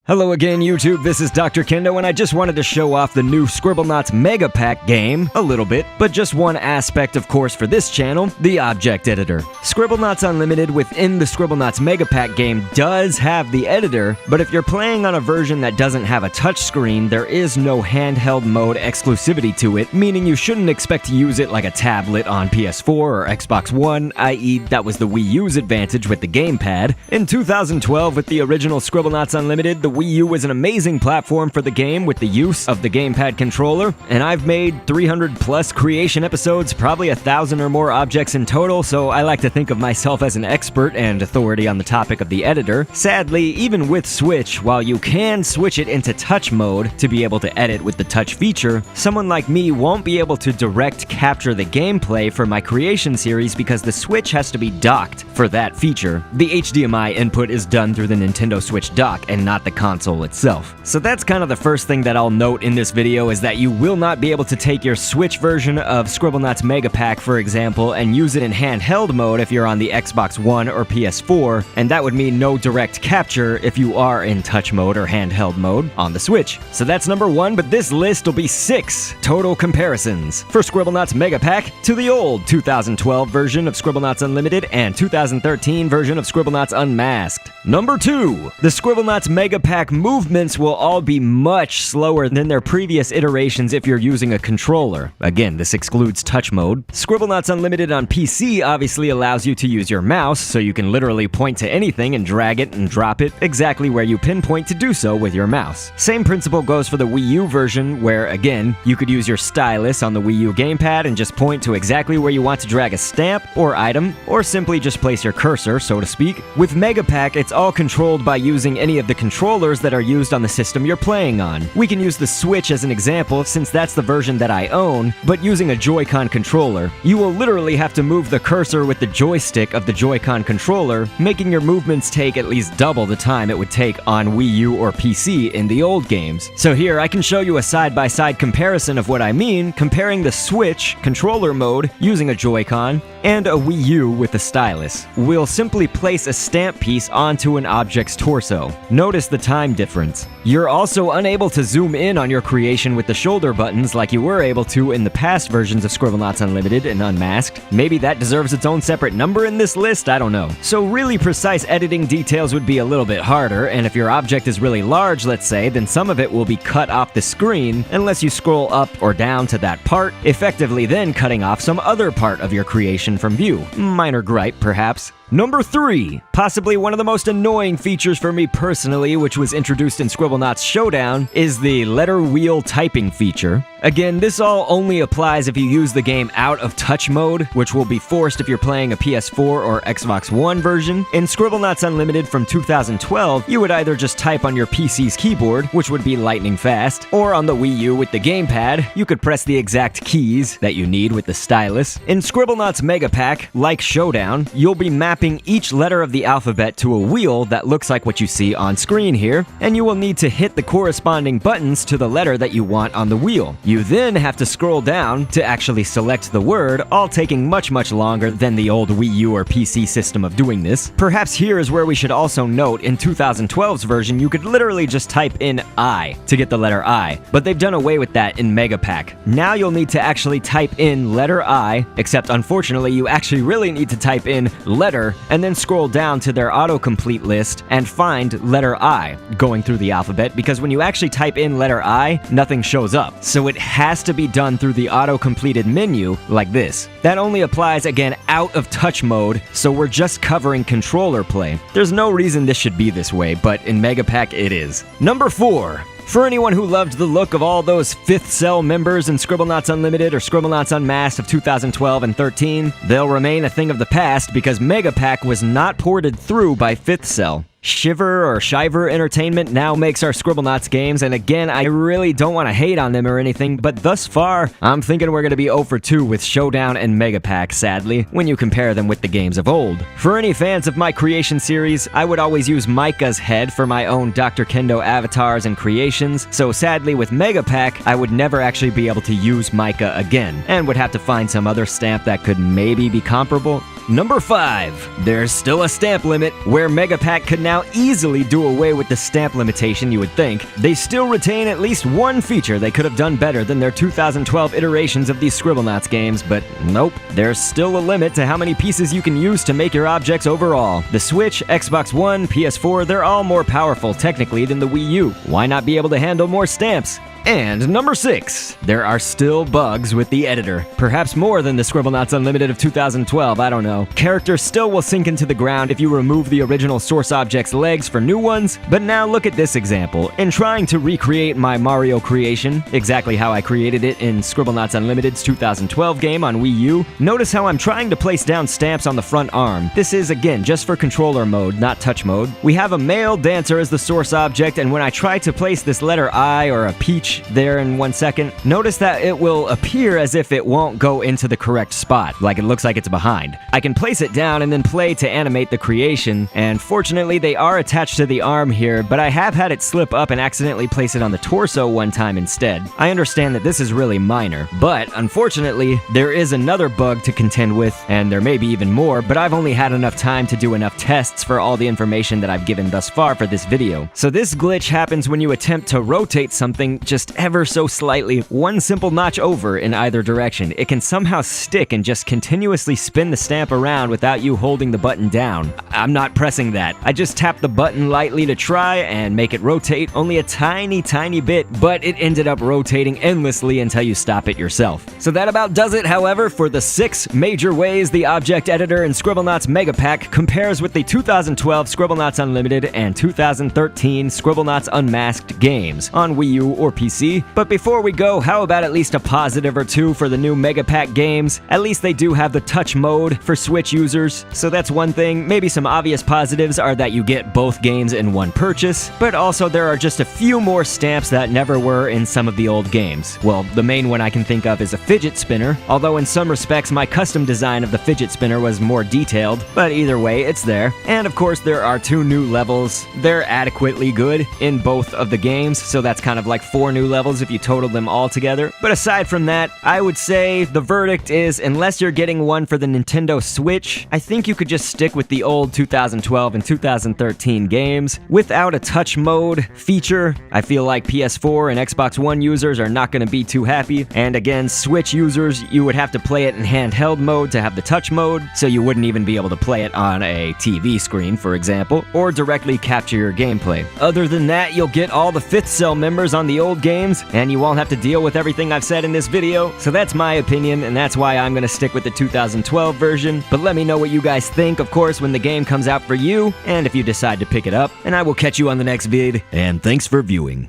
Hello again, YouTube. This is Dr. Kendo, and I just wanted to show off the new Scribblenauts Mega Pack game a little bit, but just one aspect, of course, for this channel, the object editor. Scribblenauts Unlimited within the Scribblenauts Mega Pack game does have the editor, but if you're playing on a version that doesn't have a touchscreen, there is no handheld mode exclusivity to it, meaning you shouldn't expect to use it like a tablet on PS4 or Xbox One, i.e. that was the Wii U's advantage with the gamepad. In 2012, with the original Scribblenauts Unlimited, the Wii U was an amazing platform for the game with the use of the gamepad controller, and I've made 300 plus creation episodes, probably 1,000 or more objects in total, so I like to think of myself as an expert and authority on the topic of the editor. Sadly, even with Switch, while you can switch it into touch mode to be able to edit with the touch feature, someone like me won't be able to direct capture the gameplay for my creation series because the Switch has to be docked for that feature. The HDMI input is done through the Nintendo Switch dock and not the console itself. So that's kind of the first thing that I'll note in this video, is that you will not be able to take your Switch version of Scribblenauts Mega Pack, for example, and use it in handheld mode if you're on the Xbox One or PS4, and that would mean no direct capture if you are in touch mode or handheld mode on the Switch. So that's number one, but this list will be 6 total comparisons for Scribblenauts Mega Pack to the old 2012 version of Scribblenauts Unlimited and 2013 version of Scribblenauts Unmasked. Number 2, the Scribblenauts Mega Pack movements will all be much slower than their previous iterations if you're using a controller. Again, this excludes touch mode. Scribblenauts Unlimited on PC obviously allows you to use your mouse, so you can literally point to anything and drag it and drop it exactly where you pinpoint to do so with your mouse. Same principle goes for the Wii U version, where again, you could use your stylus on the Wii U gamepad and just point to exactly where you want to drag a stamp or item, or simply just place your cursor, so to speak. With Mega Pack, it's all controlled by using any of the controllers that are used on the system you're playing on. We can use the Switch as an example since that's the version that I own, but using a Joy-Con controller, you will literally have to move the cursor with the joystick of the Joy-Con controller, making your movements take at least double the time it would take on Wii U or PC in the old games. So here I can show you a side-by-side comparison of what I mean, comparing the Switch controller mode using a Joy-Con and a Wii U with a stylus. We'll simply place a stamp piece onto an object's torso. Notice the time difference. You're also unable to zoom in on your creation with the shoulder buttons like you were able to in the past versions of Scribblenauts Unlimited and Unmasked. Maybe that deserves its own separate number in this list, I don't know. So really precise editing details would be a little bit harder, and if your object is really large, let's say, then some of it will be cut off the screen unless you scroll up or down to that part, effectively then cutting off some other part of your creation from view. Minor gripe, perhaps. Number 3, possibly one of the most annoying features for me personally, which was introduced in Scribblenauts Showdown, is the letter wheel typing feature. Again, this all only applies if you use the game out of touch mode, which will be forced if you're playing a PS4 or Xbox One version. In Scribblenauts Unlimited from 2012, you would either just type on your PC's keyboard, which would be lightning fast, or on the Wii U with the gamepad, you could press the exact keys that you need with the stylus. In Scribblenauts Mega Pack, like Showdown, you'll be mapping each letter of the alphabet to a wheel that looks like what you see on screen here, and you will need to hit the corresponding buttons to the letter that you want on the wheel. You then have to scroll down to actually select the word, all taking much longer than the old Wii U or PC system of doing this. Perhaps here is where we should also note, in 2012's version, you could literally just type in I to get the letter I, but they've done away with that in Mega Pack. Now you'll need to actually type in letter I, except unfortunately you actually really need to type in letter and then scroll down to their autocomplete list and find letter I going through the alphabet, because when you actually type in letter I, nothing shows up. So it has to be done through the auto-completed menu like this. That only applies, again, out of touch mode, so we're just covering controller play. There's no reason this should be this way, but in Mega Pack it is. Number 4. For anyone who loved the look of all those 5th Cell members in Scribblenauts Unlimited or Scribblenauts Unmasked of 2012 and 13, they'll remain a thing of the past because Mega Pack was not ported through by 5th Cell. Shiver or Shiver Entertainment now makes our Scribblenauts games, and again, I really don't want to hate on them or anything, but thus far, I'm thinking we're going to be 0 for 2 with Showdown and Mega Pack, sadly, when you compare them with the games of old. For any fans of my creation series, I would always use Micah's head for my own Dr. Kendo avatars and creations, so sadly with Mega Pack, I would never actually be able to use Micah again, and would have to find some other stamp that could maybe be comparable. Number 5. There's still a stamp limit. Where Mega Pack could now easily do away with the stamp limitation, you would think, they still retain at least one feature they could have done better than their 2012 iterations of these Scribblenauts games, but nope, there's still a limit to how many pieces you can use to make your objects overall. The Switch, Xbox One, PS4, they're all more powerful technically than the Wii U. Why not be able to handle more stamps? And number 6, there are still bugs with the editor. Perhaps more than the Scribblenauts Unlimited of 2012, I don't know. Characters still will sink into the ground if you remove the original source object's legs for new ones, but now look at this example. In trying to recreate my Mario creation, exactly how I created it in Scribblenauts Unlimited's 2012 game on Wii U, notice how I'm trying to place down stamps on the front arm. This is, again, just for controller mode, not touch mode. We have a male dancer as the source object, and when I try to place this letter I or a peach there in 1 second, notice that it will appear as if it won't go into the correct spot, like it looks like it's behind. I can place it down and then play to animate the creation, and fortunately they are attached to the arm here, but I have had it slip up and accidentally place it on the torso one time instead. I understand that this is really minor, but unfortunately there is another bug to contend with, and there may be even more, but I've only had enough time to do enough tests for all the information that I've given thus far for this video. So this glitch happens when you attempt to rotate something just ever so slightly, one simple notch over in either direction. It can somehow stick and just continuously spin the stamp around without you holding the button down. I'm not pressing that. I just tap the button lightly to try and make it rotate only a tiny bit, but it ended up rotating endlessly until you stop it yourself. So that about does it, however, for the 6 major ways the object editor in Scribblenauts Mega Pack compares with the 2012 Scribblenauts Unlimited and 2013 Scribblenauts Unmasked games on Wii U or PC. But before we go, how about at least a positive or two for the new Mega Pack games? At least they do have the touch mode for Switch users, so that's one thing. Maybe some obvious positives are that you get both games in one purchase, but also there are just a few more stamps that never were in some of the old games. Well, the main one I can think of is a fidget spinner, although in some respects my custom design of the fidget spinner was more detailed, but either way, it's there. And of course, there are 2 new levels. They're adequately good in both of the games, so that's kind of like 4 new levels if you total them all together. But aside from that, I would say the verdict is, unless you're getting one for the Nintendo Switch, I think you could just stick with the old 2012 and 2013 games. Without a touch mode feature, I feel like PS4 and Xbox One users are not going to be too happy. And again, Switch users, you would have to play it in handheld mode to have the touch mode, so you wouldn't even be able to play it on a TV screen, for example, or directly capture your gameplay. Other than that, you'll get all the 5th cell members on the old games, and you won't have to deal with everything I've said in this video. So that's my opinion, and that's why I'm gonna stick with the 2012 version. But let me know what you guys think, of course, when the game comes out for you, and if you decide to pick it up. And I will catch you on the next vid, and thanks for viewing.